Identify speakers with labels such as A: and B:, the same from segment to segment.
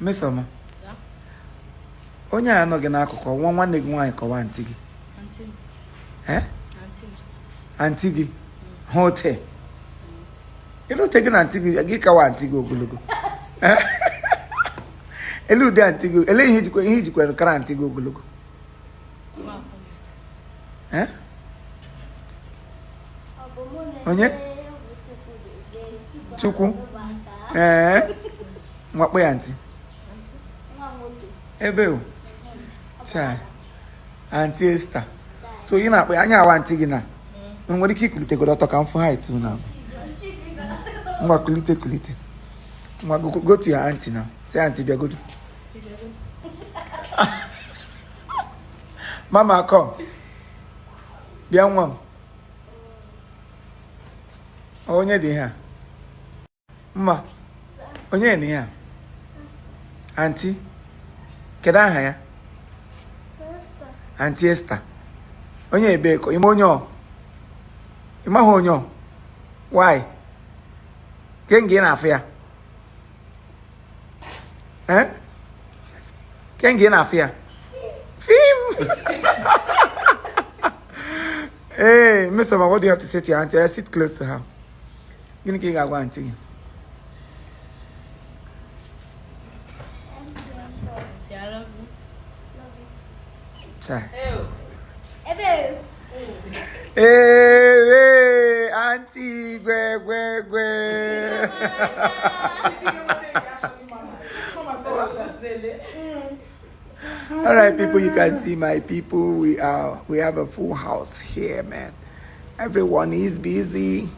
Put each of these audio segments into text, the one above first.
A: Mesoma. Onye anọ gị n'akụkụ nwa nwanne gị nwaanyị kọwa anti gị. Anti gị. Hote. Elu te gị na anti gị kawa anti gị ogologo. Elu de anti gị, ele ihe jikwa kara anti gị ogologo. Onye? Chukwu. Mwakpo ya anti. Ebe o. Chai. Auntie Esther. So you na anya wa auntie gị na. Nwere ike ikulite godo ka mfu height na. Mwa kulite. Mwa go to your auntie now. Say auntie be good. Mama come. Bia nwa. Onye dị ha. Mma. Onye ni ha. Auntie. Kedu aha ya? Auntie Esther. Onye ebeko, ime onye o. Ima ho onye o. Why? Kenge na afia. Kenge na afia. Film. Hey, Mr. Ma, what do you have to say to your auntie? I sit close to her. Gini ki ga gwa auntie. Hey, auntie, gwe. All right, people, you can see my people. We have a full house here, man. Everyone is busy.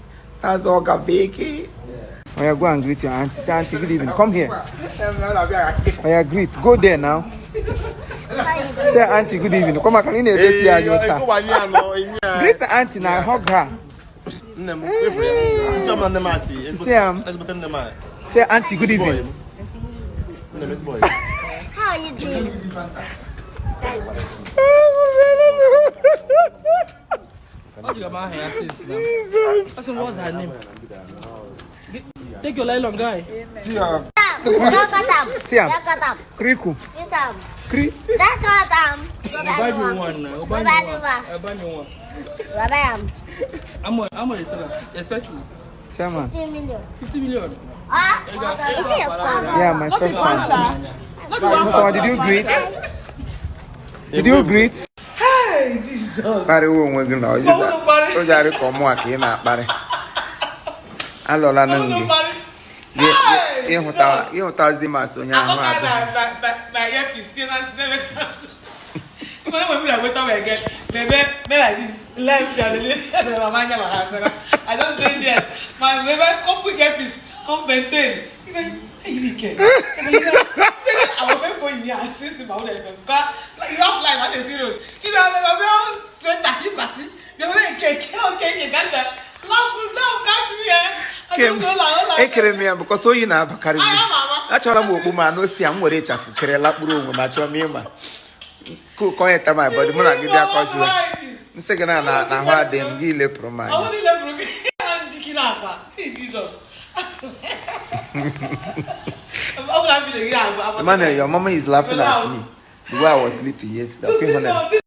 A: That's all Gaveki. Oh, yeah, go and greet your auntie. Say, auntie, good evening. Come here. Oh, yeah, greet. Go there now. Say, auntie, good evening. Come on, can you see your greet the auntie now. Hug her. Say, auntie, good evening.
B: How are you doing?
C: What you got my hair, sis? What's her name? Take your nylon guy.
A: See her. Kiriku.
C: Buy me one now. Buy me one. How much is that? Expensive.
A: Say, man.
C: 50 million.
B: Is it your son?
A: Yeah, my first son. So, did you greet? Did you greet?
C: Hey, Jesus.
A: Pare wo nwe gị na o jari ko mu aka ị na-akparị. Alola na ngi. Ịhụta zi ma sonye ahụ adị.
C: My ear is still not never. When we are wait up again, baby, like this, left and I don't do it. My baby, come quick earpiece, come maintain. You can. I was going to go in here and see my own. You have life at the zero. You know, I'm sweater. You can see. You're going to get okay. You got that. Love, catch me. I don't know.
A: Ekereme because so you na bakari. Achọrọ m okpu ma no si am were chafu kere lakpuru onwe ma chọọ m ịma. Ko eta my body mo na gị bịa kọshiwe. Nsị gị na ahụ adị m gị lepụrụ m anya.
C: Ọ dị lepụrụ gị. Njiki na akwa. Jesus.
A: Man, your mama is laughing at me the way I was sleeping yesterday. Okay, honey.